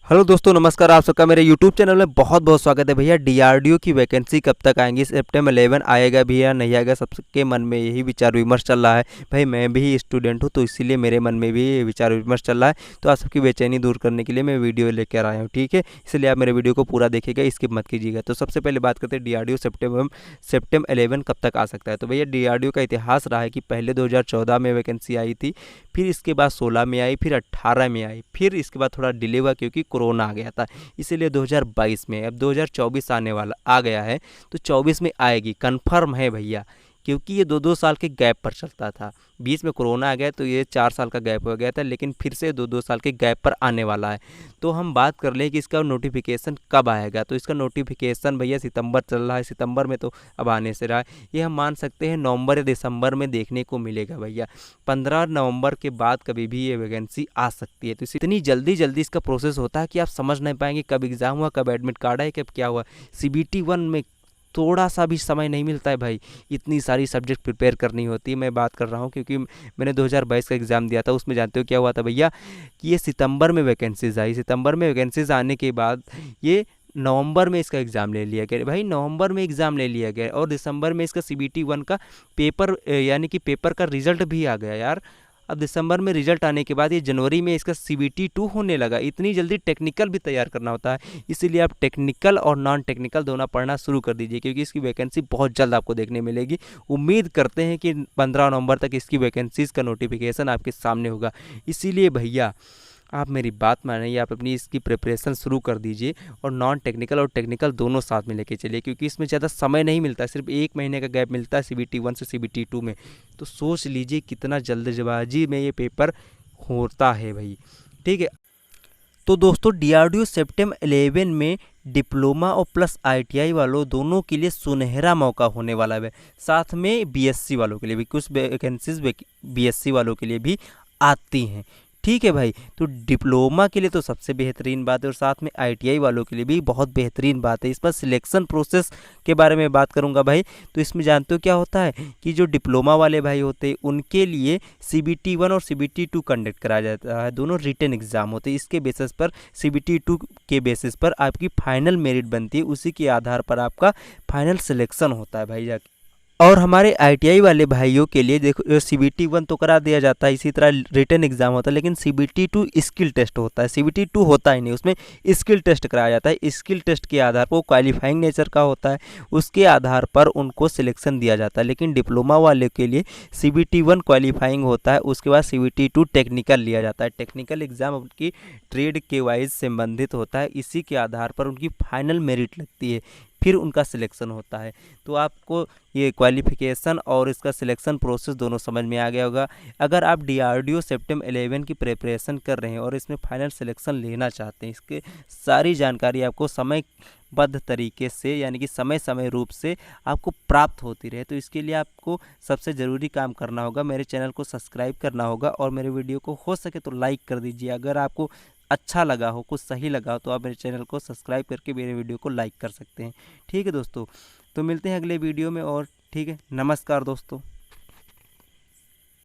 Hello दोस्तों, नमस्कार। आप सबका मेरे यूट्यूब चैनल में बहुत बहुत स्वागत है। भैया डीआरडीओ की वैकेंसी कब तक आएंगी, सितंबर 11 आएगा भी या नहीं आएगा, सबके मन में यही विचार विमर्श चल रहा है। भाई मैं भी स्टूडेंट हूं तो इसीलिए मेरे मन में भी ये विचार विमर्श चल रहा है। तो आप सबकी बेचैनी दूर करने के लिए मैं वीडियो लेकर आया हूँ, ठीक है। इसलिए आप मेरे वीडियो को पूरा देखिएगा, स्किप मत कीजिएगा। तो सबसे पहले बात करते हैं डीआरडीओ सितंबर 11 कब तक आ सकता है। तो भैया डीआरडीओ का इतिहास रहा है कि पहले 2014 में वैकेंसी आई थी, फिर इसके बाद 16 में आई, फिर 18 में आई, फिर इसके बाद थोड़ा डिले हुआ क्योंकि कोरोना आ गया था, इसीलिए 2022 में। अब 2024 आने वाला आ गया है तो 24 में आएगी, कंफर्म है भैया। क्योंकि ये 2-2 साल के गैप पर चलता था, बीच में कोरोना आ गया तो ये 4 साल का गैप हो गया था, लेकिन फिर से 2-2 साल के गैप पर आने वाला है। तो हम बात कर लें कि इसका नोटिफिकेशन कब आएगा। तो इसका नोटिफिकेशन भैया सितंबर चल रहा है, सितंबर में तो अब आने से रहा है, ये हम मान सकते हैं नवंबर या दिसंबर में देखने को मिलेगा भैया। 15 नवंबर के बाद कभी भी ये वैकेंसी आ सकती है। तो इतनी जल्दी जल्दी इसका प्रोसेस होता है कि आप समझ नहीं पाएंगे कब एग्ज़ाम हुआ, कब एडमिट कार्ड है, कब क्या हुआ। सीबीटी 1 में थोड़ा सा भी समय नहीं मिलता है भाई, इतनी सारी सब्जेक्ट प्रिपेयर करनी होती है। मैं बात कर रहा हूँ क्योंकि मैंने 2022 का एग्ज़ाम दिया था, उसमें जानते हो क्या हुआ था भैया कि ये सितंबर में वैकेंसीज़ आई। सितंबर में वैकेंसीज़ आने के बाद ये नवंबर में इसका एग्ज़ाम ले लिया गया भाई, नवंबर में एग्ज़ाम ले लिया गया और दिसंबर में इसका सीबीटी 1 का पेपर यानी कि पेपर का रिजल्ट भी आ गया यार। अब दिसंबर में रिजल्ट आने के बाद ये जनवरी में इसका सीबीटी 2 होने लगा। इतनी जल्दी टेक्निकल भी तैयार करना होता है, इसीलिए आप टेक्निकल और नॉन टेक्निकल दोनों पढ़ना शुरू कर दीजिए, क्योंकि इसकी वैकेंसी बहुत जल्द आपको देखने मिलेगी। उम्मीद करते हैं कि 15 नवंबर तक इसकी वैकेंसीज़ का नोटिफिकेशन आपके सामने होगा। इसीलिए भैया आप मेरी बात मानिए, आप अपनी इसकी प्रिपरेशन शुरू कर दीजिए और नॉन टेक्निकल और टेक्निकल दोनों साथ में लेके चलिए, क्योंकि इसमें ज़्यादा समय नहीं मिलता, सिर्फ 1 महीने का गैप मिलता है सीबीटी 1 से सीबीटी 2 में। तो सोच लीजिए कितना जल्दबाजी में ये पेपर होता है भाई, ठीक है। तो दोस्तों डीआरडीओ सितंबर 11 में डिप्लोमा और प्लस आईटीआई वालों दोनों के लिए सुनहरा मौका होने वाला है। साथ में बीएससी वालों के लिए भी कुछ वैकेंसीज बीएससी वालों के लिए भी आती हैं, ठीक है भाई। तो डिप्लोमा के लिए तो सबसे बेहतरीन बात है और साथ में आईटीआई वालों के लिए भी बहुत बेहतरीन बात है। इस पर सिलेक्शन प्रोसेस के बारे में बात करूंगा भाई। तो इसमें जानते हो क्या होता है कि जो डिप्लोमा वाले भाई होते हैं उनके लिए सीबीटी 1 और सीबीटी 2 कंडक्ट कराया जाता है, दोनों रिटन एग्जाम होते हैं। इसके बेसिस पर सीबीटी 2 के बेसिस पर आपकी फाइनल मेरिट बनती है, उसी के आधार पर आपका फाइनल सिलेक्शन होता है भाई जाके। और हमारे आईटीआई वाले भाइयों के लिए देखो सीबीटी 1 तो करा दिया जाता है, इसी तरह रिटन एग्जाम होता है, लेकिन सीबीटी 2 स्किल टेस्ट होता है। सीबीटी 2 होता ही नहीं, उसमें स्किल टेस्ट कराया जाता है। स्किल टेस्ट के आधार पर वो क्वालिफाइंग नेचर का होता है, उसके आधार पर उनको सिलेक्शन दिया जाता है। लेकिन डिप्लोमा वाले के लिए सीबीटी 1 क्वालिफाइंग होता है, उसके बाद सीबीटी 2 टेक्निकल लिया जाता है। टेक्निकल एग्जाम उनकी ट्रेड के वाइज संबंधित होता है, इसी के आधार पर उनकी फाइनल मेरिट लगती है, फिर उनका सिलेक्शन होता है। तो आपको ये क्वालिफिकेशन और इसका सिलेक्शन प्रोसेस दोनों समझ में आ गया होगा। अगर आप डीआरडीओ सितंबर 11 की प्रिपरेशन कर रहे हैं और इसमें फाइनल सिलेक्शन लेना चाहते हैं, इसके सारी जानकारी आपको समयबद्ध तरीके से यानी कि समय समय रूप से आपको प्राप्त होती रहे, तो इसके लिए आपको सबसे ज़रूरी काम करना होगा, मेरे चैनल को सब्सक्राइब करना होगा और मेरे वीडियो को हो सके तो लाइक कर दीजिए। अगर आपको अच्छा लगा हो, कुछ सही लगा हो, तो आप मेरे चैनल को सब्सक्राइब करके मेरे वीडियो को लाइक कर सकते हैं, ठीक है दोस्तों। तो मिलते हैं अगले वीडियो में और ठीक है, नमस्कार दोस्तों।